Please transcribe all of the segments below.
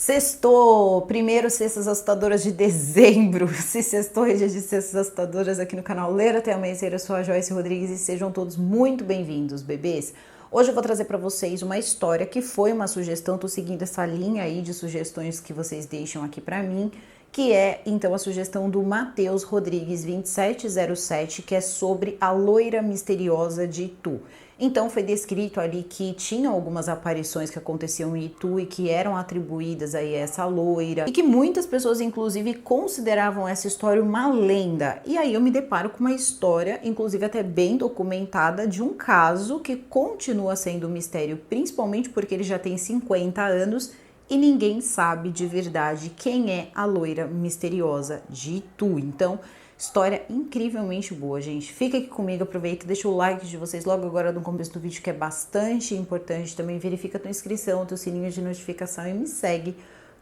Sextou! Primeiro Cestas Assustadoras de dezembro. Se sextou, é dia de Cestas Assustadoras aqui no canal Ler Até Amanhecer. Eu sou a Joyce Rodrigues e sejam todos muito bem-vindos, bebês. Hoje eu vou trazer para vocês uma história que foi uma sugestão, tô seguindo essa linha aí de sugestões que vocês deixam aqui para mim, que é então a sugestão do Matheus Rodrigues 2707, que é sobre a loira misteriosa de Itu. Então foi descrito ali que tinham algumas aparições que aconteciam em Itu e que eram atribuídas aí a essa loira, e que muitas pessoas inclusive consideravam essa história uma lenda. E aí eu me deparo com uma história, inclusive até bem documentada, de um caso que continua sendo um mistério, principalmente porque ele já tem 50 anos e ninguém sabe de verdade quem é a loira misteriosa de Itu. Então, história incrivelmente boa, gente. Fica aqui comigo, aproveita e deixa o like de vocês logo agora no começo do vídeo, que é bastante importante. Também verifica a tua inscrição, teu sininho de notificação e me segue.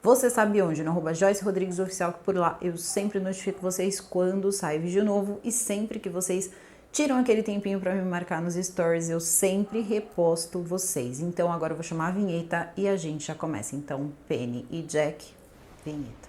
Você sabe onde? No @Joyce Rodrigues Oficial, que por lá eu sempre notifico vocês quando sai vídeo novo e sempre que vocês tiram aquele tempinho para me marcar nos stories, eu sempre reposto vocês. Então agora eu vou chamar a vinheta e a gente já começa. Então, Penny e Jack, vinheta.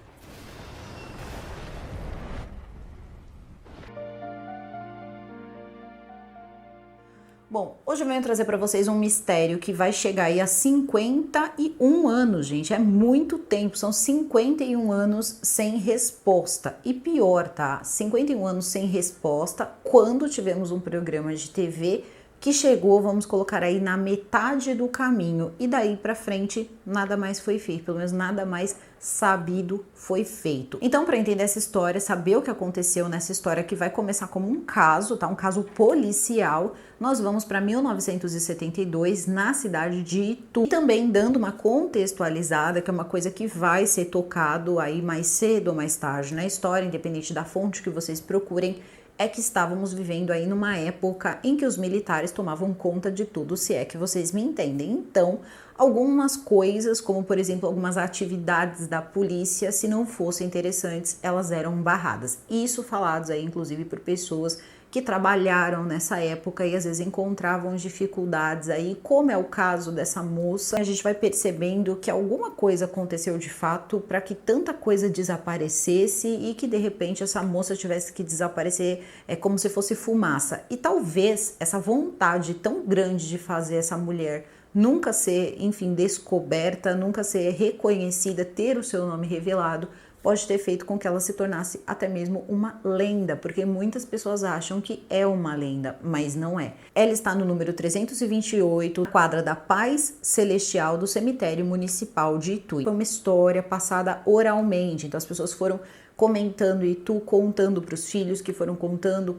Bom, hoje eu venho trazer para vocês um mistério que vai chegar aí a 51 anos, gente. É muito tempo, são 51 anos sem resposta. E pior, tá? 51 anos sem resposta quando tivemos um programa de TV que chegou, vamos colocar aí, na metade do caminho. E daí pra frente, nada mais foi feito, pelo menos nada mais sabido foi feito. Então, para entender essa história, saber o que aconteceu nessa história, que vai começar como um caso, tá? Um caso policial, nós vamos para 1972, na cidade de Itu. E também dando uma contextualizada, que é uma coisa que vai ser tocado aí mais cedo ou mais tarde na história, independente da fonte que vocês procurem, é que estávamos vivendo aí numa época em que os militares tomavam conta de tudo, se é que vocês me entendem. Então, algumas coisas, como por exemplo, algumas atividades da polícia, se não fossem interessantes, elas eram barradas. Isso falados aí, inclusive, por pessoas que trabalharam nessa época e às vezes encontravam dificuldades aí, como é o caso dessa moça. A gente vai percebendo que alguma coisa aconteceu de fato para que tanta coisa desaparecesse e que de repente essa moça tivesse que desaparecer como se fosse fumaça. E talvez essa vontade tão grande de fazer essa mulher nunca ser, enfim, descoberta, nunca ser reconhecida, ter o seu nome revelado, pode ter feito com que ela se tornasse até mesmo uma lenda, porque muitas pessoas acham que é uma lenda, mas não é. Ela está no número 328, quadra da Paz Celestial do Cemitério Municipal de Itu. Foi uma história passada oralmente, então as pessoas foram comentando Itu, contando para os filhos, que foram contando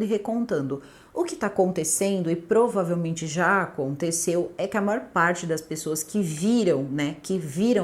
e recontando. O que está acontecendo, e provavelmente já aconteceu, é que a maior parte das pessoas que viram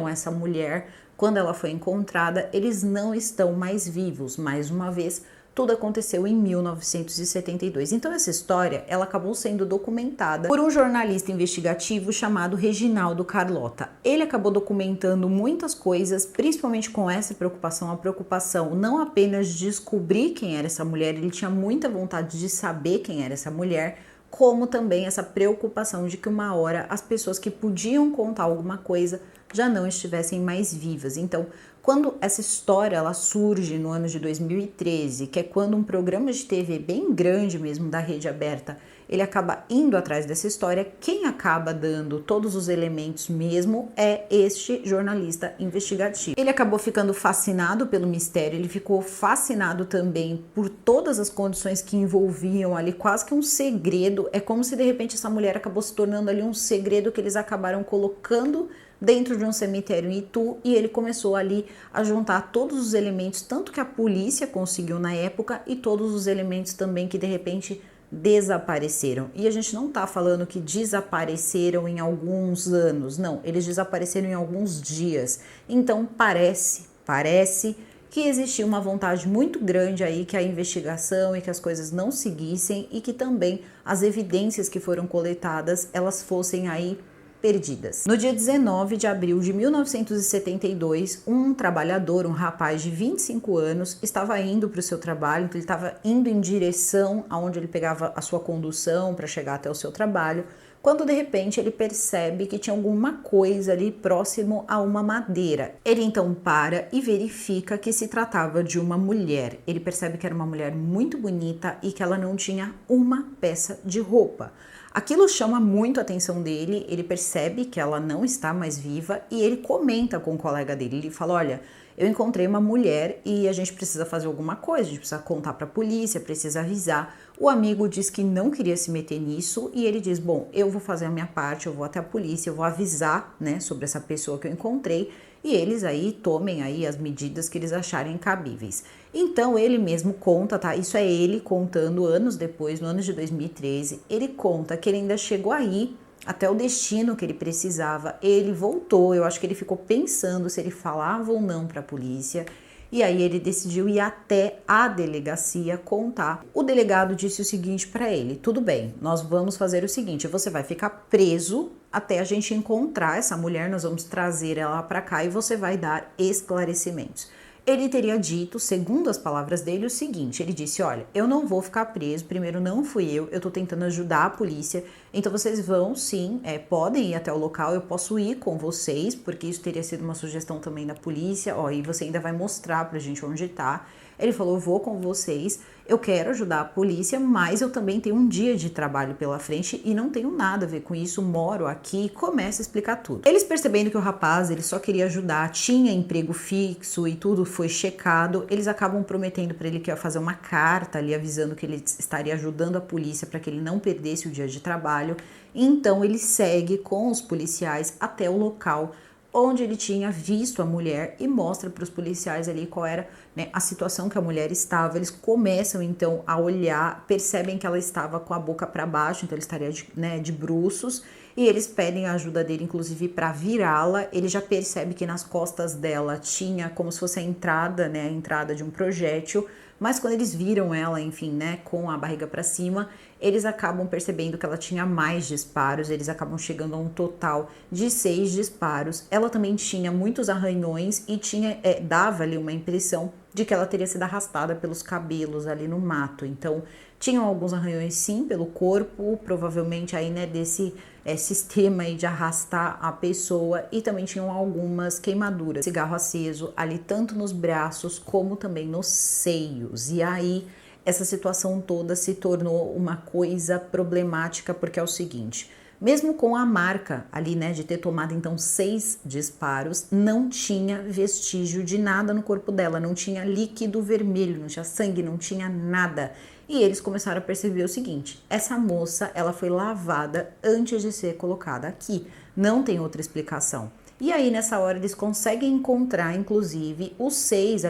essa mulher quando ela foi encontrada, eles não estão mais vivos. Mais uma vez, tudo aconteceu em 1972. Então essa história, ela acabou sendo documentada por um jornalista investigativo chamado Reginaldo Carlota. Ele acabou documentando muitas coisas, principalmente com essa preocupação, a preocupação não apenas de descobrir quem era essa mulher, ele tinha muita vontade de saber quem era essa mulher, como também essa preocupação de que uma hora as pessoas que podiam contar alguma coisa já não estivessem mais vivas. Então, quando essa história ela surge no ano de 2013, que é quando um programa de TV bem grande mesmo da rede aberta, ele acaba indo atrás dessa história, quem acaba dando todos os elementos mesmo é este jornalista investigativo. Ele acabou ficando fascinado pelo mistério, ele ficou fascinado também por todas as condições que envolviam ali, quase que um segredo. É como se de repente essa mulher acabou se tornando ali um segredo que eles acabaram colocando dentro de um cemitério em Itu, e ele começou ali a juntar todos os elementos, tanto que a polícia conseguiu na época e todos os elementos também que de repente desapareceram. E a gente não tá falando que desapareceram em alguns anos, não, eles desapareceram em alguns dias. Então parece que existia uma vontade muito grande aí que a investigação e que as coisas não seguissem e que também as evidências que foram coletadas, elas fossem aí perdidas. No dia 19 de abril de 1972, um trabalhador, um rapaz de 25 anos, estava indo para o seu trabalho, então ele estava indo em direção aonde ele pegava a sua condução para chegar até o seu trabalho, quando de repente ele percebe que tinha alguma coisa ali próximo a uma madeira. Ele então para e verifica que se tratava de uma mulher. Ele percebe que era uma mulher muito bonita e que ela não tinha uma peça de roupa. Aquilo chama muito a atenção dele, ele percebe que ela não está mais viva e ele comenta com o colega dele, ele fala, olha, eu encontrei uma mulher e a gente precisa fazer alguma coisa, a gente precisa contar para a polícia, precisa avisar. O amigo diz que não queria se meter nisso e ele diz, bom, eu vou fazer a minha parte, eu vou até a polícia, eu vou avisar, né, sobre essa pessoa que eu encontrei e eles aí tomem aí as medidas que eles acharem cabíveis. Então ele mesmo conta, tá? Isso é ele contando anos depois, no ano de 2013, ele conta que ele ainda chegou aí até o destino que ele precisava, ele voltou, eu acho que ele ficou pensando se ele falava ou não para a polícia, e aí ele decidiu ir até a delegacia contar. O delegado disse o seguinte para ele, tudo bem, nós vamos fazer o seguinte, você vai ficar preso até a gente encontrar essa mulher, nós vamos trazer ela para cá e você vai dar esclarecimentos. Ele teria dito, segundo as palavras dele, o seguinte, ele disse, olha, eu não vou ficar preso, primeiro não fui eu tô tentando ajudar a polícia, então vocês vão sim, podem ir até o local, eu posso ir com vocês, porque isso teria sido uma sugestão também da polícia, ó, e você ainda vai mostrar pra gente onde tá. Ele falou, eu vou com vocês, eu quero ajudar a polícia, mas eu também tenho um dia de trabalho pela frente e não tenho nada a ver com isso, moro aqui, começa a explicar tudo. Eles percebendo que o rapaz, ele só queria ajudar, tinha emprego fixo e tudo foi checado, eles acabam prometendo para ele que ia fazer uma carta ali avisando que ele estaria ajudando a polícia para que ele não perdesse o dia de trabalho. Então ele segue com os policiais até o local onde ele tinha visto a mulher e mostra para os policiais ali qual era, né, a situação que a mulher estava. Eles começam então a olhar, percebem que ela estava com a boca para baixo, então ele estaria de bruços, e eles pedem a ajuda dele inclusive para virá-la. Ele já percebe que nas costas dela tinha como se fosse a entrada de um projétil, mas quando eles viram ela, enfim, né, com a barriga para cima, eles acabam percebendo que ela tinha mais disparos, eles acabam chegando a um total de 6 disparos. Ela também tinha muitos arranhões e dava ali uma impressão de que ela teria sido arrastada pelos cabelos ali no mato. Então, tinham alguns arranhões sim pelo corpo, provavelmente aí, né, desse sistema aí de arrastar a pessoa, e também tinham algumas queimaduras, cigarro aceso ali tanto nos braços como também nos seios. E aí essa situação toda se tornou uma coisa problemática, porque é o seguinte, mesmo com a marca ali, né, de ter tomado então 6 disparos, não tinha vestígio de nada no corpo dela, não tinha líquido vermelho, não tinha sangue, não tinha nada. E eles começaram a perceber o seguinte, essa moça, ela foi lavada antes de ser colocada aqui, não tem outra explicação. E aí nessa hora eles conseguem encontrar inclusive os 6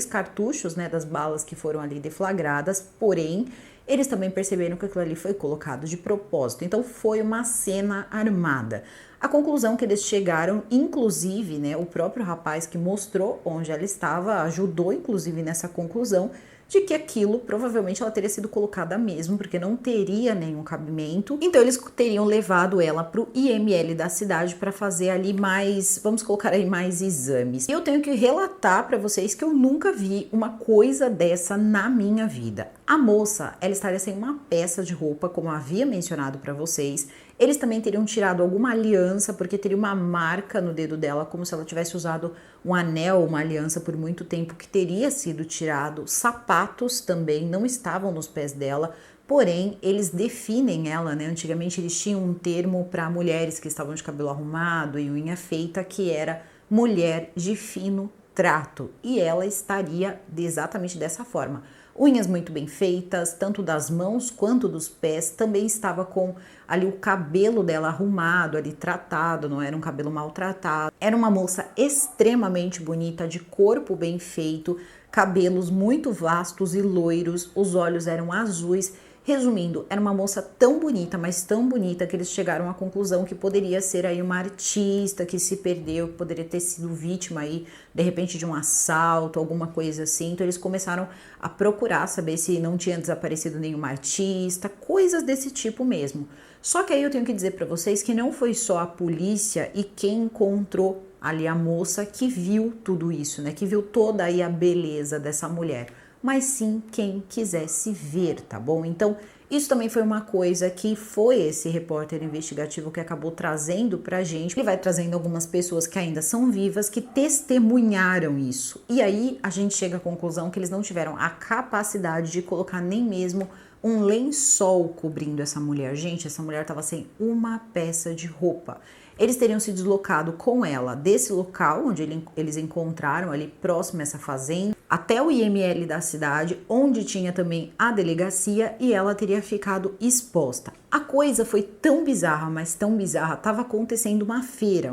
cartuchos, né, das balas que foram ali deflagradas, porém eles também perceberam que aquilo ali foi colocado de propósito, então foi uma cena armada. A conclusão que eles chegaram, inclusive, né, o próprio rapaz que mostrou onde ela estava, ajudou inclusive nessa conclusão, de que aquilo provavelmente ela teria sido colocada mesmo, porque não teria nenhum cabimento. Então eles teriam levado ela para o IML da cidade para fazer ali mais, vamos colocar aí mais exames. E eu tenho que relatar para vocês que eu nunca vi uma coisa dessa na minha vida. A moça, ela estaria sem uma peça de roupa, como eu havia mencionado para vocês. Eles também teriam tirado alguma aliança, porque teria uma marca no dedo dela, como se ela tivesse usado um anel, uma aliança por muito tempo, que teria sido tirado. Sapatos também não estavam nos pés dela, porém eles definem ela, né? Antigamente eles tinham um termo para mulheres que estavam de cabelo arrumado e unha feita, que era mulher de fino trato, e ela estaria exatamente dessa forma. Unhas muito bem feitas, tanto das mãos quanto dos pés, também estava com ali o cabelo dela arrumado, ali tratado, não era um cabelo maltratado. Era uma moça extremamente bonita, de corpo bem feito, cabelos muito vastos e loiros, os olhos eram azuis. Resumindo, era uma moça tão bonita, mas tão bonita, que eles chegaram à conclusão que poderia ser aí uma artista que se perdeu, que poderia ter sido vítima aí, de repente, de um assalto, alguma coisa assim. Então eles começaram a procurar saber se não tinha desaparecido nenhuma artista, coisas desse tipo mesmo. Só que aí eu tenho que dizer para vocês que não foi só a polícia e quem encontrou ali a moça que viu tudo isso, né? Que viu toda aí a beleza dessa mulher, mas sim quem quisesse ver, tá bom? Então, Isso também foi uma coisa que foi esse repórter investigativo que acabou trazendo pra gente. Ele vai trazendo algumas pessoas que ainda são vivas, que testemunharam isso. E aí a gente chega à conclusão que eles não tiveram a capacidade de colocar nem mesmo um lençol cobrindo essa mulher. Gente, essa mulher estava sem uma peça de roupa. Eles teriam se deslocado com ela desse local onde eles encontraram ali próximo a essa fazenda até o IML da cidade, onde tinha também a delegacia, e ela teria ficado exposta. A coisa foi tão bizarra, mas tão bizarra, estava acontecendo uma feira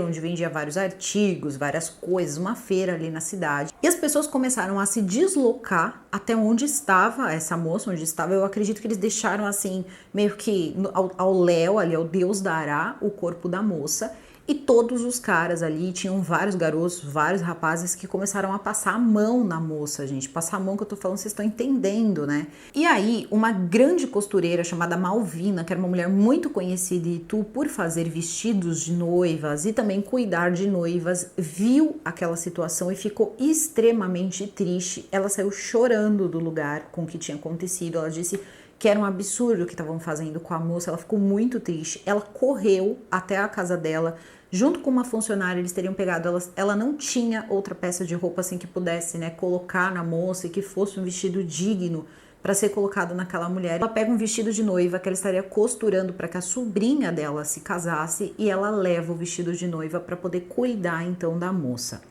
onde vendia vários artigos, várias coisas, uma feira ali na cidade. E as pessoas começaram a se deslocar até onde estava essa moça, onde estava, eu acredito que eles deixaram assim, meio que ao léu, ali ao Deus dará, o corpo da moça. E todos os caras ali, tinham vários garotos, vários rapazes que começaram a passar a mão na moça, gente. Passar a mão que eu tô falando, vocês estão entendendo, né? E aí, uma grande costureira chamada Malvina, que era uma mulher muito conhecida em Itu por fazer vestidos de noivas e também cuidar de noivas, viu aquela situação e ficou extremamente triste. Ela saiu chorando do lugar com o que tinha acontecido. Ela disse que era um absurdo o que estavam fazendo com a moça. Ela ficou muito triste. Ela correu até a casa dela, junto com uma funcionária. Eles teriam pegado, ela não tinha outra peça de roupa assim que pudesse, né, colocar na moça e que fosse um vestido digno para ser colocado naquela mulher. Ela pega um vestido de noiva que ela estaria costurando para que a sobrinha dela se casasse, e ela leva o vestido de noiva para poder cuidar então da moça.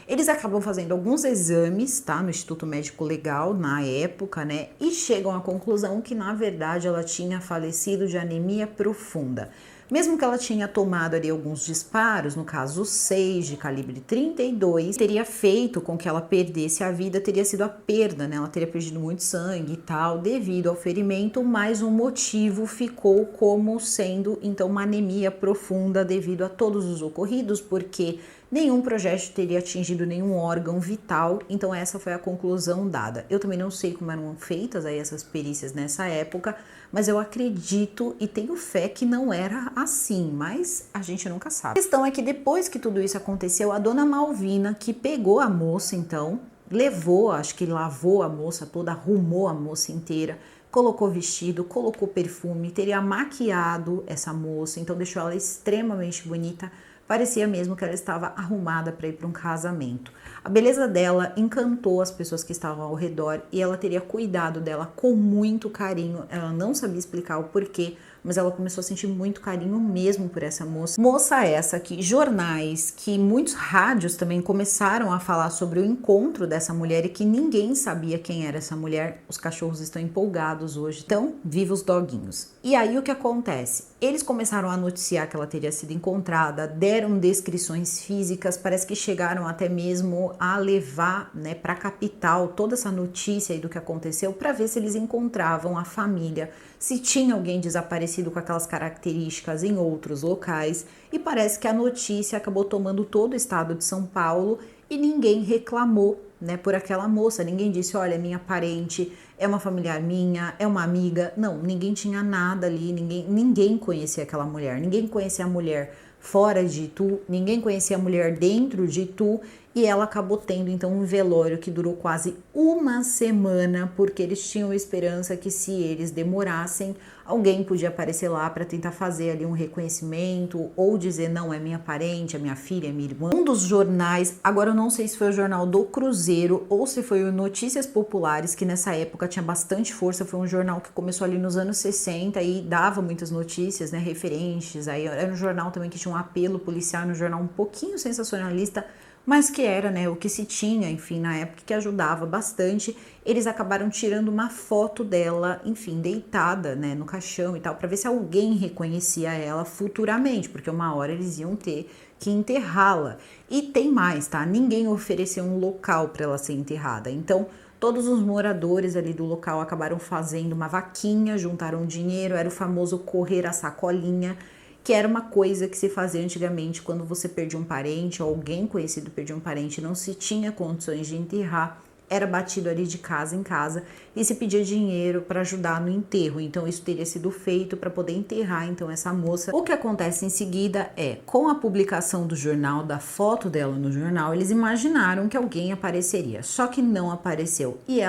Eles acabam fazendo alguns exames, tá, no Instituto Médico Legal na época, né, e chegam à conclusão que na verdade ela tinha falecido de anemia profunda. Mesmo que ela tinha tomado ali alguns disparos, no caso 6 de calibre 32, teria feito com que ela perdesse a vida, teria sido a perda, né? Ela teria perdido muito sangue e tal, devido ao ferimento, mas o motivo ficou como sendo, então, uma anemia profunda devido a todos os ocorridos, porque nenhum projétil teria atingido nenhum órgão vital, então essa foi a conclusão dada. Eu também não sei como eram feitas aí essas perícias nessa época, mas eu acredito e tenho fé que não era assim, mas a gente nunca sabe. A questão é que depois que tudo isso aconteceu, a dona Malvina, que pegou a moça então, levou, acho que lavou a moça toda, arrumou a moça inteira, colocou vestido, colocou perfume, teria maquiado essa moça, então deixou ela extremamente bonita. Parecia mesmo que ela estava arrumada para ir para um casamento. A beleza dela encantou as pessoas que estavam ao redor e ela teria cuidado dela com muito carinho. Ela não sabia explicar o porquê, mas ela começou a sentir muito carinho mesmo por essa moça. Moça essa que jornais, que muitos rádios também começaram a falar sobre o encontro dessa mulher e que ninguém sabia quem era essa mulher. Os cachorros estão empolgados hoje, então viva os doguinhos. E aí o que acontece? Eles começaram a noticiar que ela teria sido encontrada, deram descrições físicas, parece que chegaram até mesmo a levar, né, para a capital toda essa notícia aí do que aconteceu para ver se eles encontravam a família, se tinha alguém desaparecido com aquelas características em outros locais, e parece que a notícia acabou tomando todo o estado de São Paulo e ninguém reclamou, né, por aquela moça. Ninguém disse, olha, é minha parente, é uma familiar minha, é uma amiga. Não, ninguém tinha nada ali, ninguém conhecia aquela mulher, ninguém conhecia a mulher fora de Itu, ninguém conhecia a mulher dentro de Itu, e ela acabou tendo então um velório que durou quase uma semana, porque eles tinham esperança que se eles demorassem, alguém podia aparecer lá para tentar fazer ali um reconhecimento ou dizer, não, é minha parente, é minha filha, é minha irmã. Um dos jornais, agora eu não sei se foi o jornal do Cruzeiro ou se foi o Notícias Populares, que nessa época tinha bastante força, foi um jornal que começou ali nos anos 60 e dava muitas notícias, né, referentes, aí era um jornal também que tinha um apelo policial, um jornal um pouquinho sensacionalista, mas que era, né, o que se tinha, enfim, na época, que ajudava bastante. Eles acabaram tirando uma foto dela, enfim, deitada, né, no caixão e tal, para ver se alguém reconhecia ela futuramente, porque uma hora eles iam ter que enterrá-la. E tem mais, tá? Ninguém ofereceu um local para ela ser enterrada. Então, todos os moradores ali do local acabaram fazendo uma vaquinha, juntaram dinheiro, era o famoso correr a sacolinha, que era uma coisa que se fazia antigamente quando você perdia um parente ou alguém conhecido perdia um parente, não se tinha condições de enterrar. era batido ali de casa em casa e se pedia dinheiro para ajudar no enterro. Então isso teria sido feito para poder enterrar então essa moça. O que acontece em seguida é, com a publicação do jornal, da foto dela no jornal, eles imaginaram que alguém apareceria, só que não apareceu. E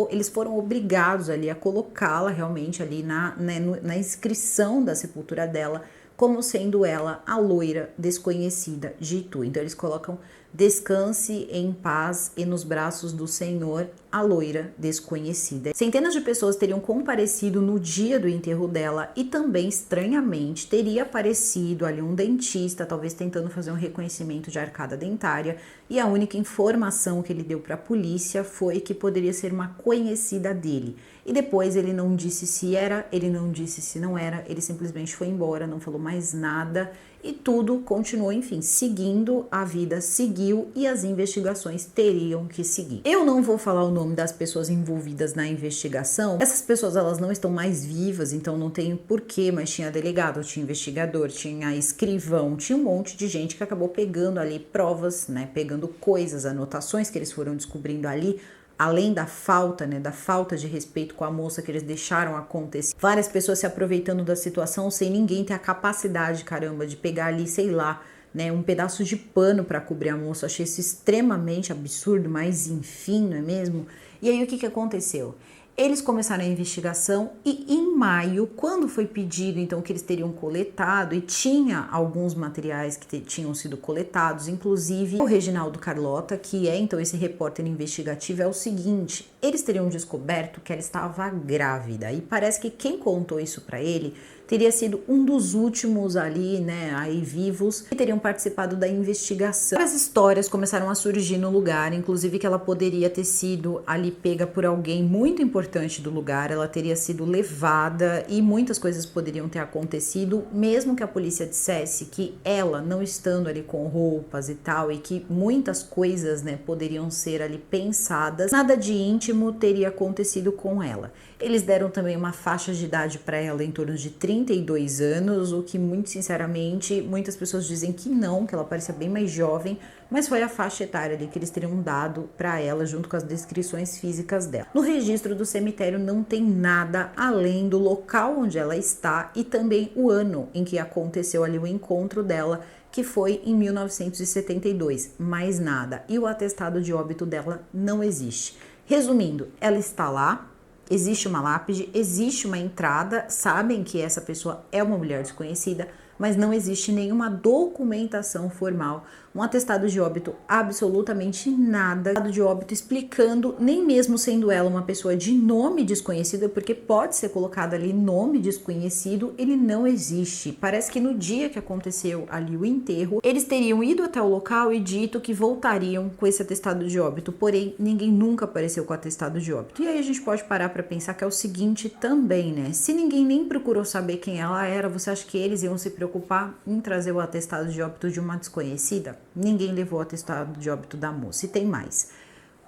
eles foram obrigados ali a colocá-la realmente ali na inscrição da sepultura dela, como sendo ela a loira desconhecida de Itu. Então eles colocam: descanse em paz e nos braços do Senhor, a loira desconhecida. Centenas de pessoas teriam comparecido no dia do enterro dela e também, estranhamente, teria aparecido ali um dentista, talvez tentando fazer um reconhecimento de arcada dentária, e a única informação que ele deu para a polícia foi que poderia ser uma conhecida dele. E depois ele não disse se era, ele não disse se não era, ele simplesmente foi embora, não falou mais nada e tudo continuou, enfim, seguindo, a vida seguiu e as investigações teriam que seguir. Eu não vou falar o nome das pessoas envolvidas na investigação, essas pessoas elas não estão mais vivas, então não tem porquê, mas tinha delegado, tinha investigador, tinha escrivão, tinha um monte de gente que acabou pegando ali provas, né, pegando coisas, anotações que eles foram descobrindo ali, além da falta, né, da falta de respeito com a moça que eles deixaram acontecer. Várias pessoas se aproveitando da situação sem ninguém ter a capacidade, caramba, de pegar ali, sei lá, né, um pedaço de pano para cobrir a moça. Achei isso extremamente absurdo, mas enfim, não é mesmo? E aí o que aconteceu? Eles começaram a investigação e em maio, quando foi pedido então que eles teriam coletado, e tinha alguns materiais que tinham sido coletados, inclusive o Reginaldo Carlota, que é então esse repórter investigativo, é o seguinte: eles teriam descoberto que ela estava grávida e parece que quem contou isso para ele teria sido um dos últimos ali, né, aí vivos, que teriam participado da investigação. As histórias começaram a surgir no lugar, inclusive que ela poderia ter sido ali pega por alguém muito importante do lugar, ela teria sido levada e muitas coisas poderiam ter acontecido, mesmo que a polícia dissesse que ela, não estando ali com roupas e tal, e que muitas coisas, né, poderiam ser ali pensadas, nada de íntimo teria acontecido com ela. Eles deram também uma faixa de idade para ela em torno de 32 anos, o que muito sinceramente, muitas pessoas dizem que não, que ela parecia bem mais jovem, mas foi a faixa etária ali que eles teriam dado para ela junto com as descrições físicas dela. No registro do cemitério não tem nada além do local onde ela está e também o ano em que aconteceu ali o encontro dela, que foi em 1972, mais nada. E o atestado de óbito dela não existe. Resumindo, ela está lá, existe uma lápide, existe uma entrada, sabem que essa pessoa é uma mulher desconhecida, mas não existe nenhuma documentação formal, um atestado de óbito, absolutamente nada, atestado de óbito explicando, nem mesmo sendo ela uma pessoa de nome desconhecido, porque pode ser colocado ali nome desconhecido, ele não existe. Parece que no dia que aconteceu ali o enterro, eles teriam ido até o local e dito que voltariam com esse atestado de óbito, porém ninguém nunca apareceu com o atestado de óbito. E aí a gente pode parar para pensar que é o seguinte também, né? Se ninguém nem procurou saber quem ela era, você acha que eles iam se preocupar em trazer o atestado de óbito de uma desconhecida? Ninguém levou o atestado de óbito da moça. E tem mais.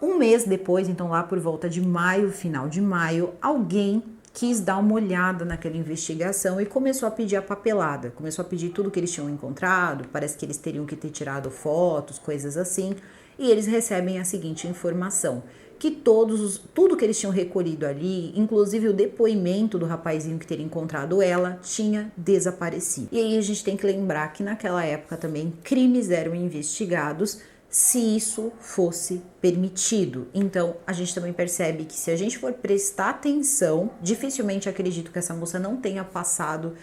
Um mês depois, então lá por volta de maio, final de maio, alguém quis dar uma olhada naquela investigação e começou a pedir a papelada. Começou a pedir tudo que eles tinham encontrado, parece que eles teriam que ter tirado fotos, coisas assim. E eles recebem a seguinte informação: que tudo que eles tinham recolhido ali, inclusive o depoimento do rapazinho que teria encontrado ela, tinha desaparecido. E aí a gente tem que lembrar que naquela época também crimes eram investigados se isso fosse permitido. Então a gente também percebe que se a gente for prestar atenção, dificilmente acredito que essa moça não tenha passado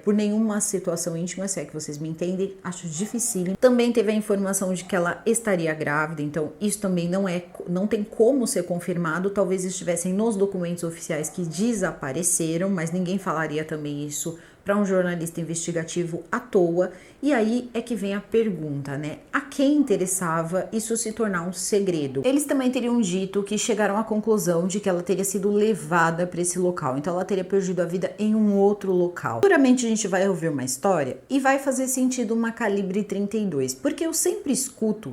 por nenhuma situação íntima, se é que vocês me entendem, acho difícil. Também teve a informação de que ela estaria grávida, então isso também não tem como ser confirmado, talvez estivessem nos documentos oficiais que desapareceram, mas ninguém falaria também isso para um jornalista investigativo à toa. E aí é que vem a pergunta, né? A quem interessava isso se tornar um segredo? Eles também teriam dito que chegaram à conclusão de que ela teria sido levada para esse local, então ela teria perdido a vida em um outro local. Futuramente a gente vai ouvir uma história e vai fazer sentido uma calibre 32, porque eu sempre escuto,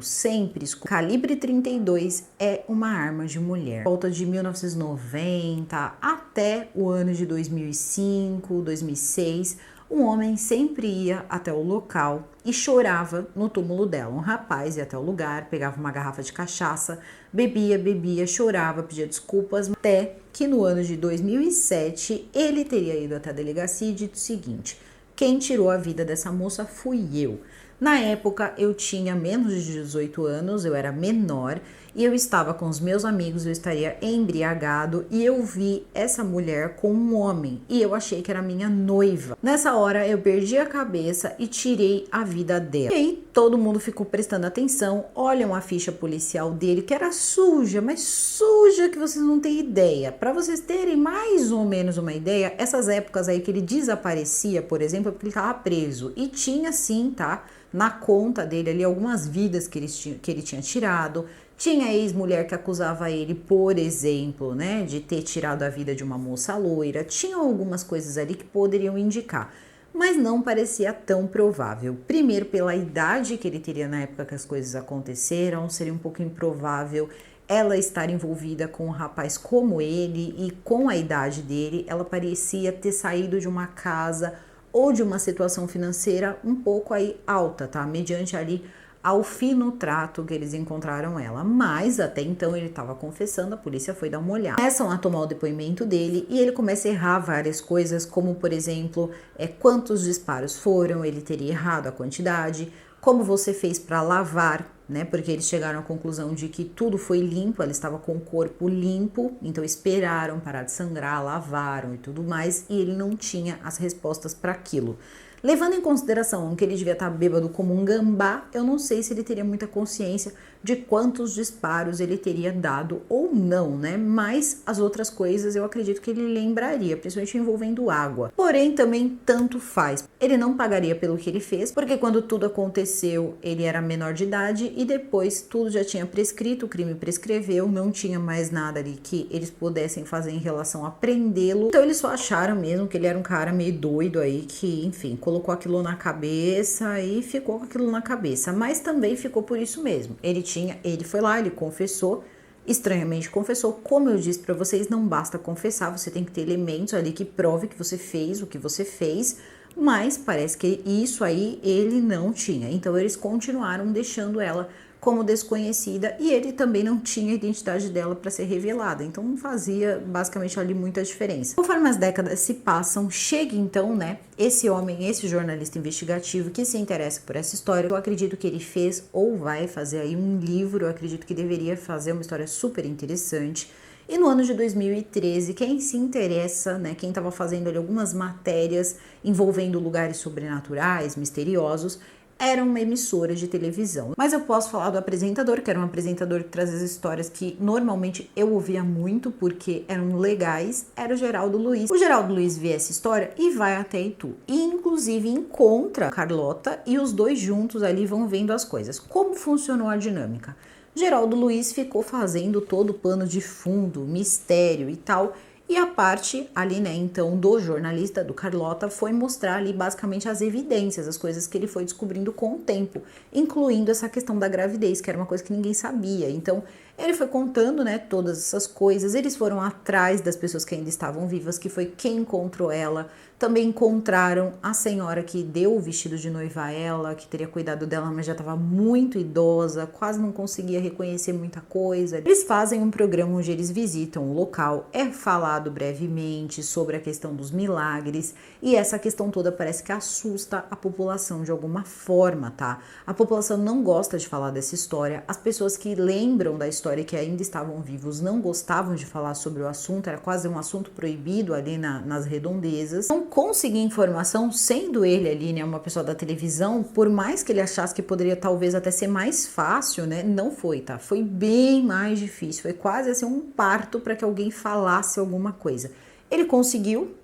calibre 32 é uma arma de mulher. Volta de 1990 até o ano de 2005, 2006, um homem sempre ia até o local e chorava no túmulo dela. Um rapaz ia até o lugar, pegava uma garrafa de cachaça, bebia, chorava, pedia desculpas, até que no ano de 2007 ele teria ido até a delegacia e dito o seguinte: quem tirou a vida dessa moça fui eu. Na época eu tinha menos de 18 anos, eu era menor e eu estava com os meus amigos, eu estaria embriagado e eu vi essa mulher com um homem e eu achei que era minha noiva. Nessa hora eu perdi a cabeça e tirei a vida dela. E aí todo mundo ficou prestando atenção, olham a ficha policial dele que era suja, mas suja que vocês não têm ideia. Para vocês terem mais ou menos uma ideia, essas épocas aí que ele desaparecia, por exemplo, é porque ele estava preso e tinha sim, tá? Na conta dele ali algumas vidas que ele tinha tirado. Tinha ex-mulher que acusava ele, por exemplo, né, de ter tirado a vida de uma moça loira. Tinha algumas coisas ali que poderiam indicar, mas não parecia tão provável. Primeiro, pela idade que ele teria na época que as coisas aconteceram, seria um pouco improvável ela estar envolvida com um rapaz como ele e com a idade dele. Ela parecia ter saído de uma casa ou de uma situação financeira um pouco aí alta, tá? Mediante ali ao fino trato que eles encontraram ela. Mas até então ele estava confessando, a polícia foi dar uma olhada. Começam a tomar o depoimento dele e ele começa a errar várias coisas, como por exemplo, quantos disparos foram, ele teria errado a quantidade, como você fez para lavar, né? Porque eles chegaram à conclusão de que tudo foi limpo, ela estava com o corpo limpo, então esperaram parar de sangrar, lavaram e tudo mais, e ele não tinha as respostas para aquilo. Levando em consideração que ele devia estar bêbado como um gambá, eu não sei se ele teria muita consciência de quantos disparos ele teria dado ou não, né? Mas as outras coisas eu acredito que ele lembraria, principalmente envolvendo água. Porém, também tanto faz. Ele não pagaria pelo que ele fez, porque quando tudo aconteceu, ele era menor de idade e depois tudo já tinha prescrito, o crime prescreveu, não tinha mais nada ali que eles pudessem fazer em relação a prendê-lo. Então eles só acharam mesmo que ele era um cara meio doido aí, que, enfim, colocou aquilo na cabeça e ficou com aquilo na cabeça, mas também ficou por isso mesmo. Ele foi lá, ele confessou, estranhamente confessou. Como eu disse para vocês, não basta confessar, você tem que ter elementos ali que prove que você fez o que você fez, mas parece que isso aí ele não tinha. Então eles continuaram deixando ela como desconhecida e ele também não tinha a identidade dela para ser revelada, então não fazia basicamente ali muita diferença. Conforme as décadas se passam, chega então, né, esse homem, esse jornalista investigativo que se interessa por essa história. Eu acredito que ele fez ou vai fazer aí um livro, eu acredito que deveria fazer uma história super interessante. E no ano de 2013, quem se interessa, né, quem estava fazendo ali algumas matérias envolvendo lugares sobrenaturais, misteriosos, era uma emissora de televisão. Mas eu posso falar do apresentador, que era um apresentador que trazia histórias que normalmente eu ouvia muito porque eram legais, era o Geraldo Luiz. O Geraldo Luiz vê essa história e vai até Itu. E inclusive encontra a Carlota e os dois juntos ali vão vendo as coisas. Como funcionou a dinâmica? Geraldo Luiz ficou fazendo todo o pano de fundo, mistério e tal. E a parte ali, né, então, do jornalista, do Carlota, foi mostrar ali basicamente as evidências, as coisas que ele foi descobrindo com o tempo, incluindo essa questão da gravidez, que era uma coisa que ninguém sabia. Então, ele foi contando, né, todas essas coisas, eles foram atrás das pessoas que ainda estavam vivas, que foi quem encontrou ela. Também encontraram a senhora que deu o vestido de noiva a ela, que teria cuidado dela, mas já estava muito idosa, quase não conseguia reconhecer muita coisa. Eles fazem um programa onde eles visitam o local, é falado brevemente sobre a questão dos milagres, e essa questão toda parece que assusta a população de alguma forma, tá? A população não gosta de falar dessa história, as pessoas que lembram da história e que ainda estavam vivos não gostavam de falar sobre o assunto, era quase um assunto proibido ali nas redondezas. Não conseguir informação, sendo ele ali, né, uma pessoa da televisão, por mais que ele achasse que poderia talvez até ser mais fácil, né, não foi, tá? Foi bem mais difícil, foi quase assim um parto para que alguém falasse alguma coisa. Ele conseguiu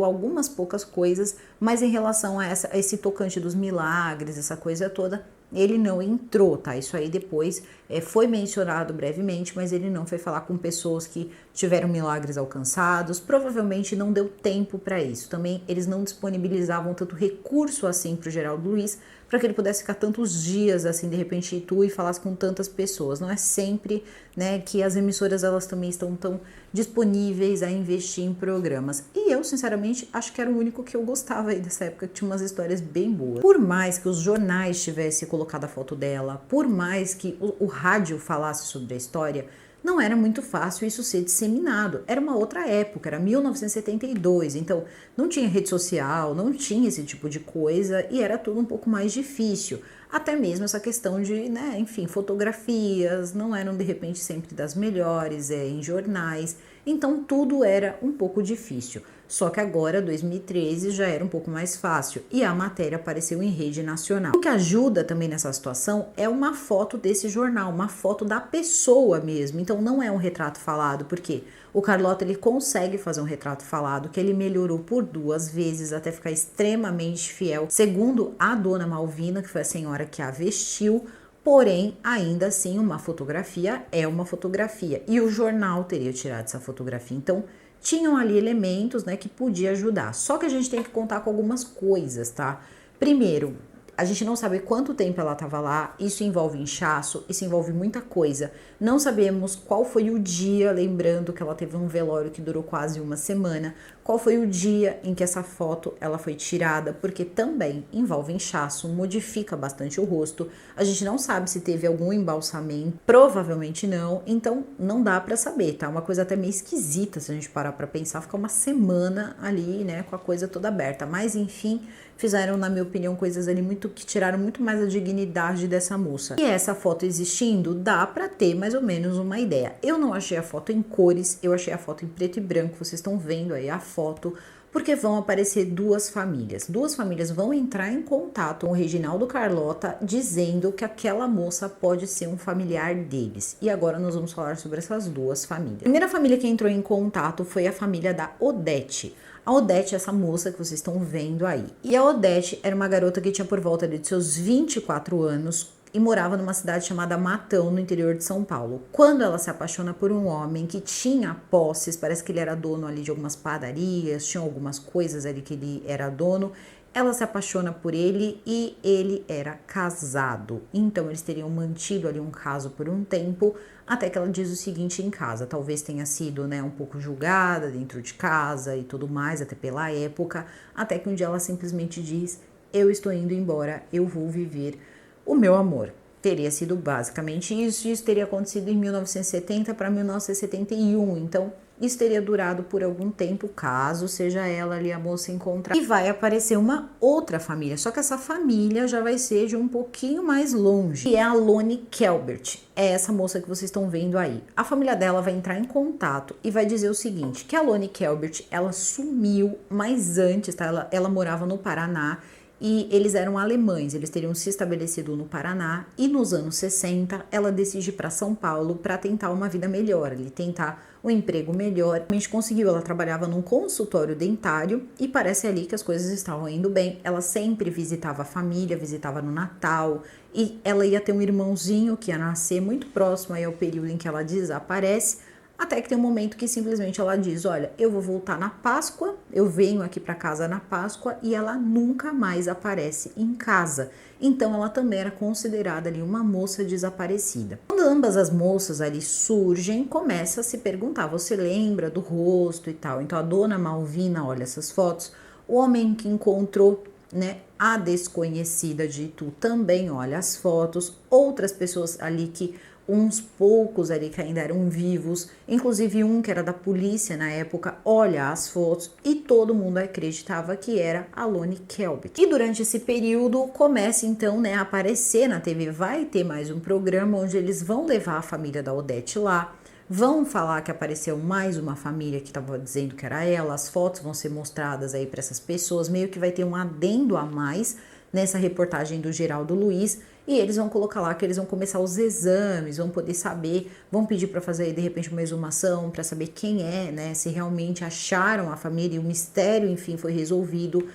algumas poucas coisas, mas em relação a esse tocante dos milagres, essa coisa toda, ele não entrou, tá? Isso aí depois foi mencionado brevemente, mas ele não foi falar com pessoas que tiveram milagres alcançados, provavelmente não deu tempo para isso. Também eles não disponibilizavam tanto recurso assim para o Geraldo Luiz para que ele pudesse ficar tantos dias assim, de repente, em Itu e falasse com tantas pessoas. Não é sempre, né, que as emissoras elas também estão tão disponíveis a investir em programas. E eu, sinceramente, acho que era o único que eu gostava aí dessa época, que tinha umas histórias bem boas. Por mais que os jornais tivessem colocado a foto dela, por mais que o rádio falasse sobre a história, não era muito fácil isso ser disseminado. Era uma outra época, era 1972, então não tinha rede social, não tinha esse tipo de coisa e era tudo um pouco mais difícil. Até mesmo essa questão de, né, enfim, fotografias não eram de repente sempre das melhores, em jornais, então tudo era um pouco difícil. Só que agora, 2013, já era um pouco mais fácil e a matéria apareceu em rede nacional. O que ajuda também nessa situação é uma foto desse jornal, uma foto da pessoa mesmo. Então não é um retrato falado, porque o Carlotta ele consegue fazer um retrato falado que ele melhorou por 2 vezes até ficar extremamente fiel, segundo a dona Malvina, que foi a senhora que a vestiu. Porém, ainda assim, uma fotografia é uma fotografia e o jornal teria tirado essa fotografia. Então, tinham ali elementos, né, que podia ajudar. Só que a gente tem que contar com algumas coisas, tá? Primeiro, a gente não sabe quanto tempo ela estava lá, isso envolve inchaço, isso envolve muita coisa. Não sabemos qual foi o dia, lembrando que ela teve um velório que durou quase uma semana, qual foi o dia em que essa foto ela foi tirada, porque também envolve inchaço, modifica bastante o rosto. A gente não sabe se teve algum embalsamento, provavelmente não, então não dá pra saber, tá? Uma coisa até meio esquisita se a gente parar pra pensar, ficar uma semana ali, né, com a coisa toda aberta. Mas enfim, fizeram, na minha opinião, coisas ali muito que tiraram muito mais a dignidade dessa moça. E essa foto existindo, dá pra ter mais ou menos uma ideia. Eu não achei a foto em cores, eu achei a foto em preto e branco, vocês estão vendo aí a foto, porque vão aparecer 2 famílias. 2 famílias vão entrar em contato com o Reginaldo Carlotta, dizendo que aquela moça pode ser um familiar deles. E agora nós vamos falar sobre essas 2 famílias. A primeira família que entrou em contato foi a família da Odete. A Odete é essa moça que vocês estão vendo aí. E a Odete era uma garota que tinha por volta de seus 24 anos e morava numa cidade chamada Matão, no interior de São Paulo. Quando ela se apaixona por um homem que tinha posses, parece que ele era dono ali de algumas padarias, tinha algumas coisas ali que ele era dono, ela se apaixona por ele e ele era casado. Então eles teriam mantido ali um caso por um tempo, até que ela diz o seguinte em casa, talvez tenha sido, né, um pouco julgada dentro de casa e tudo mais, até pela época, até que um dia ela simplesmente diz, eu estou indo embora, eu vou viver o meu amor. Teria sido basicamente isso, e isso teria acontecido em 1970 para 1971, então isso teria durado por algum tempo, caso seja ela ali a moça encontrada. E vai aparecer uma outra família, só que essa família já vai ser de um pouquinho mais longe, que é a Loni Kelbert. É essa moça que vocês estão vendo aí. A família dela vai entrar em contato e vai dizer o seguinte, que a Loni Kelbert, ela sumiu, mas antes, tá? Ela morava no Paraná, e eles eram alemães, eles teriam se estabelecido no Paraná e nos anos 60 ela decide ir para São Paulo para tentar uma vida melhor, ali tentar um emprego melhor. A gente conseguiu, ela trabalhava num consultório dentário e parece ali que as coisas estavam indo bem. Ela sempre visitava a família, visitava no Natal e ela ia ter um irmãozinho que ia nascer muito próximo aí ao período em que ela desaparece. Até que tem um momento que simplesmente ela diz, olha, eu vou voltar na Páscoa, eu venho aqui para casa na Páscoa e ela nunca mais aparece em casa. Então ela também era considerada ali uma moça desaparecida. Quando ambas as moças ali surgem, começa a se perguntar, você lembra do rosto e tal? Então a dona Malvina olha essas fotos, o homem que encontrou, né, a desconhecida de Itu também olha as fotos, outras pessoas ali que uns poucos ali que ainda eram vivos, inclusive um que era da polícia na época, olha as fotos e todo mundo acreditava que era a Loni Kelbert. E durante esse período começa então, né, a aparecer na TV, vai ter mais um programa onde eles vão levar a família da Odete lá, vão falar que apareceu mais uma família que estava dizendo que era ela, as fotos vão ser mostradas aí para essas pessoas, meio que vai ter um adendo a mais nessa reportagem do Geraldo Luiz, e eles vão colocar lá que eles vão começar os exames, vão poder saber, vão pedir para fazer de repente uma exumação para saber quem é, né, se realmente acharam a família e o mistério, enfim, foi resolvido.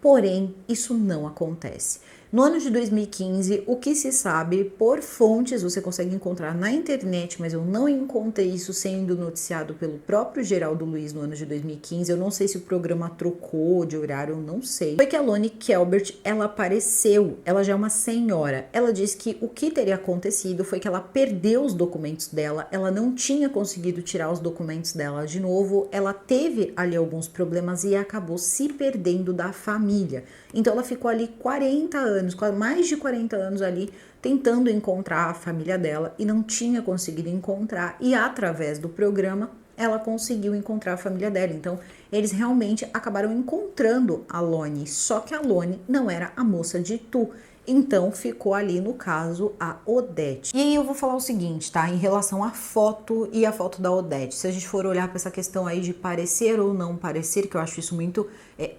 Porém, isso não acontece. No ano de 2015, o que se sabe por fontes, você consegue encontrar na internet, mas eu não encontrei isso sendo noticiado pelo próprio Geraldo Luiz no ano de 2015. Eu não sei se o programa trocou de horário, eu não sei. Foi que a Loni Kelbert, ela apareceu, ela já é uma senhora. Ela disse que o que teria acontecido foi que ela perdeu os documentos dela, ela não tinha conseguido tirar os documentos dela de novo, ela teve ali alguns problemas e acabou se perdendo da família. Então ela ficou ali 40 anos, mais de 40 anos ali, tentando encontrar a família dela e não tinha conseguido encontrar. E através do programa, ela conseguiu encontrar a família dela. Então eles realmente acabaram encontrando a Loni, só que a Loni não era a moça de Itu. Então ficou ali no caso a Odete. E aí eu vou falar o seguinte, tá? Em relação à foto e a foto da Odete. Se a gente for olhar para essa questão aí de parecer ou não parecer, que eu acho isso muito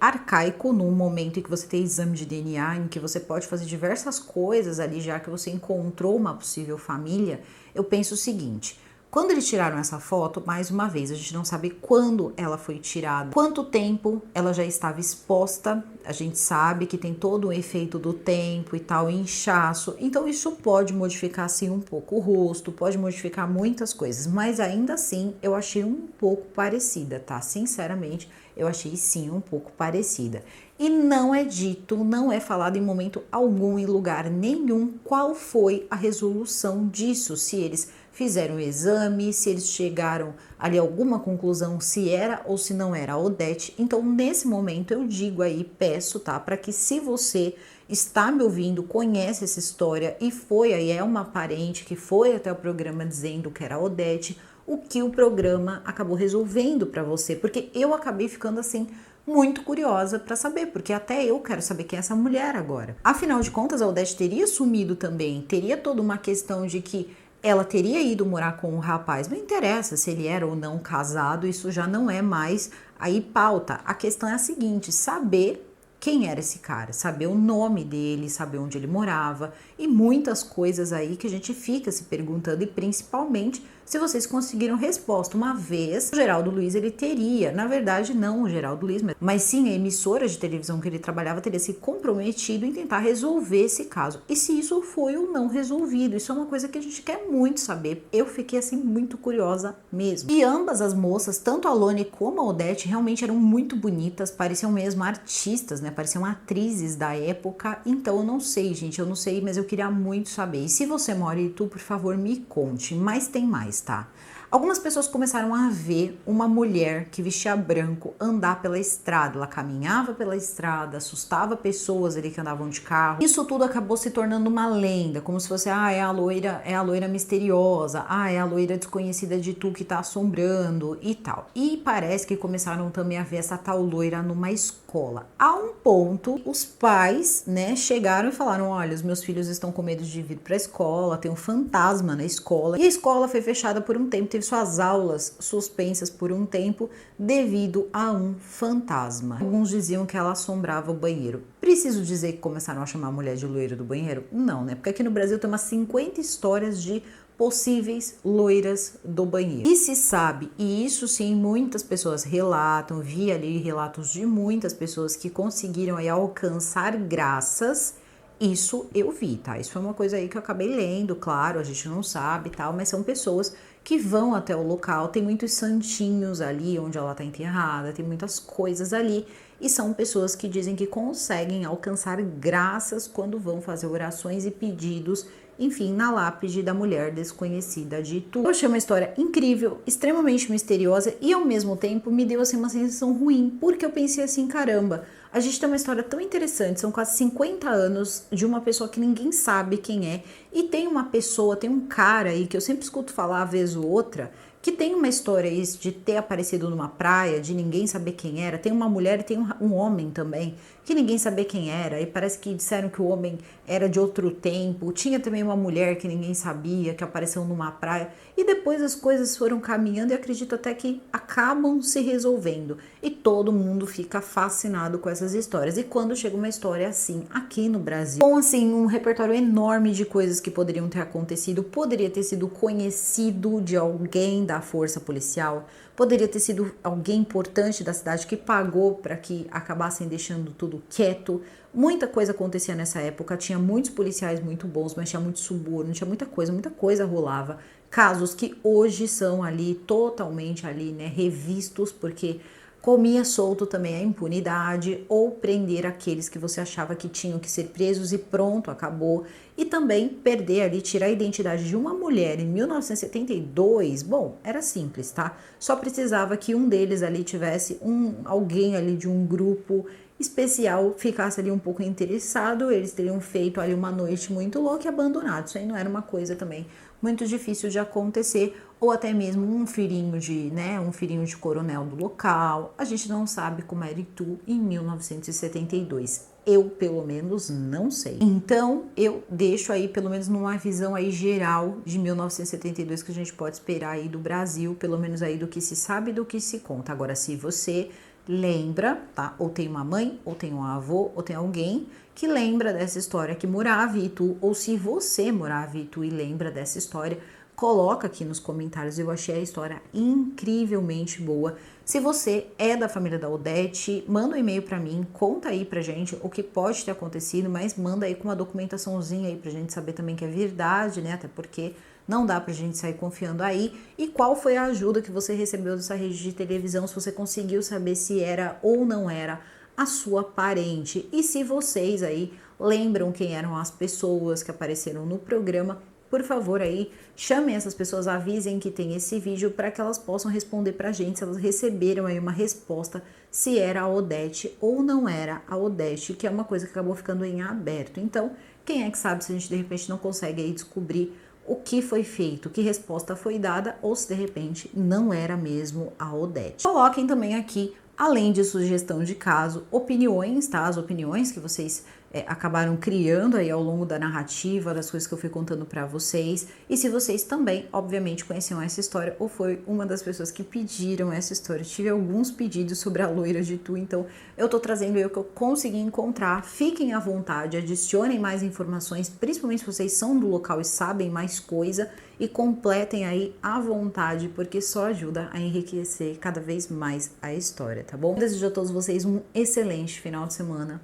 arcaico num momento em que você tem exame de DNA, em que você pode fazer diversas coisas ali, já que você encontrou uma possível família, eu penso o seguinte. Quando eles tiraram essa foto, mais uma vez, a gente não sabe quando ela foi tirada, quanto tempo ela já estava exposta, a gente sabe que tem todo o efeito do tempo e tal, inchaço, então isso pode modificar sim um pouco o rosto, pode modificar muitas coisas, mas ainda assim eu achei um pouco parecida, tá? Sinceramente, eu achei sim um pouco parecida. E não é dito, não é falado em momento algum, em lugar nenhum, qual foi a resolução disso, se eles fizeram o exame, se eles chegaram ali a alguma conclusão, se era ou se não era a Odete. Então, nesse momento, eu digo aí, peço, tá, para que se você está me ouvindo, conhece essa história e foi aí, é uma parente que foi até o programa dizendo que era a Odete, o que o programa acabou resolvendo para você, porque eu acabei ficando assim, muito curiosa para saber, porque até eu quero saber quem é essa mulher agora. Afinal de contas, a Odete teria sumido também, teria toda uma questão de que ela teria ido morar com o rapaz, não interessa se ele era ou não casado, isso já não é mais aí pauta. A questão é a seguinte, saber quem era esse cara, saber o nome dele, saber onde ele morava e muitas coisas aí que a gente fica se perguntando e principalmente se vocês conseguiram resposta. Uma vez, o Geraldo Luiz, ele teria, na verdade não o Geraldo Luiz, mas sim a emissora de televisão que ele trabalhava teria se comprometido em tentar resolver esse caso. E se isso foi ou não resolvido, isso é uma coisa que a gente quer muito saber. Eu fiquei assim muito curiosa mesmo. E ambas as moças, tanto a Loni como a Odete, realmente eram muito bonitas, pareciam mesmo artistas, né? Pareciam atrizes da época. Então eu não sei, gente, eu não sei, mas eu queria muito saber. E se você mora em Itu, por favor, me conte. Mas tem mais, tá? Algumas pessoas começaram a ver uma mulher que vestia branco andar pela estrada. Ela caminhava pela estrada, assustava pessoas ali que andavam de carro. Isso tudo acabou se tornando uma lenda, como se fosse, é a loira misteriosa, é a loira desconhecida de Itu que tá assombrando e tal. E parece que começaram também a ver essa tal loira numa escola. A um ponto, os pais, né, chegaram e falaram, olha, os meus filhos estão com medo de vir pra escola, tem um fantasma na escola. E a escola foi fechada por um tempo, teve suas aulas suspensas por um tempo devido a um fantasma. Alguns diziam que ela assombrava o banheiro. Preciso dizer que começaram a chamar a mulher de loira do banheiro? Não, né? Porque aqui no Brasil tem umas 50 histórias de possíveis loiras do banheiro. E se sabe, e isso sim muitas pessoas relatam, vi ali relatos de muitas pessoas que conseguiram aí alcançar graças. Isso eu vi, tá? Isso foi uma coisa aí que eu acabei lendo, claro, a gente não sabe e tal, mas são pessoas que vão até o local, tem muitos santinhos ali onde ela tá enterrada, tem muitas coisas ali, e são pessoas que dizem que conseguem alcançar graças quando vão fazer orações e pedidos, enfim, na lápide da mulher desconhecida de Itu. Eu achei uma história incrível, extremamente misteriosa e ao mesmo tempo me deu assim uma sensação ruim, porque eu pensei assim, caramba, a gente tem uma história tão interessante, são quase 50 anos de uma pessoa que ninguém sabe quem é, e tem uma pessoa, tem um cara aí que eu sempre escuto falar, vez ou outra, que tem uma história aí de ter aparecido numa praia, de ninguém saber quem era, tem uma mulher e tem um homem também, que ninguém sabia quem era, e parece que disseram que o homem era de outro tempo, tinha também uma mulher que ninguém sabia, que apareceu numa praia, e depois as coisas foram caminhando e acredito até que acabam se resolvendo, e todo mundo fica fascinado com essas histórias, e quando chega uma história assim, aqui no Brasil, com assim um repertório enorme de coisas que poderiam ter acontecido, poderia ter sido conhecido de alguém da a força policial, poderia ter sido alguém importante da cidade que pagou para que acabassem deixando tudo quieto. Muita coisa acontecia nessa época, tinha muitos policiais muito bons, mas tinha muito suborno, tinha muita coisa rolava. Casos que hoje são ali totalmente ali, né, revistos, porque comia solto também a impunidade ou prender aqueles que você achava que tinham que ser presos e pronto, acabou. E também perder ali, tirar a identidade de uma mulher em 1972, bom, era simples, tá? Só precisava que um deles ali tivesse alguém ali de um grupo especial ficasse ali um pouco interessado, eles teriam feito ali uma noite muito louca e abandonado. Isso aí não era uma coisa também muito difícil de acontecer, ou até mesmo um filhinho de coronel do local. A gente não sabe como era Itu em 1972. Eu, pelo menos, não sei. Então, eu deixo aí, pelo menos numa visão aí geral de 1972 que a gente pode esperar aí do Brasil, pelo menos aí do que se sabe e do que se conta. Agora, se você lembra, tá? Ou tem uma mãe, ou tem um avô, ou tem alguém que lembra dessa história que morava em Itu, ou se você morava em Itu e lembra dessa história, coloca aqui nos comentários. Eu achei a história incrivelmente boa. Se você é da família da Odete, manda um e-mail para mim, conta aí pra gente o que pode ter acontecido, mas manda aí com uma documentaçãozinha aí pra gente saber também que é verdade, né? Até porque não dá pra gente sair confiando aí. E qual foi a ajuda que você recebeu dessa rede de televisão, se você conseguiu saber se era ou não era a sua parente. E se vocês aí lembram quem eram as pessoas que apareceram no programa, por favor aí, chamem essas pessoas, avisem que tem esse vídeo para que elas possam responder pra gente se elas receberam aí uma resposta se era a Odete ou não era a Odete, que é uma coisa que acabou ficando em aberto. Então, quem é que sabe se a gente de repente não consegue aí descobrir o que foi feito, que resposta foi dada, ou se de repente não era mesmo a Odete. Coloquem também aqui, além de sugestão de caso, opiniões, tá? As opiniões que vocês acabaram criando aí ao longo da narrativa, das coisas que eu fui contando pra vocês. E se vocês também, obviamente, conheciam essa história ou foi uma das pessoas que pediram essa história. Eu tive alguns pedidos sobre a loira de Itu, então eu tô trazendo aí o que eu consegui encontrar. Fiquem à vontade, adicionem mais informações, principalmente se vocês são do local e sabem mais coisa, e completem aí à vontade, porque só ajuda a enriquecer cada vez mais a história, tá bom? Eu desejo a todos vocês um excelente final de semana.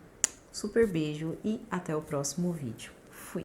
Super beijo e até o próximo vídeo.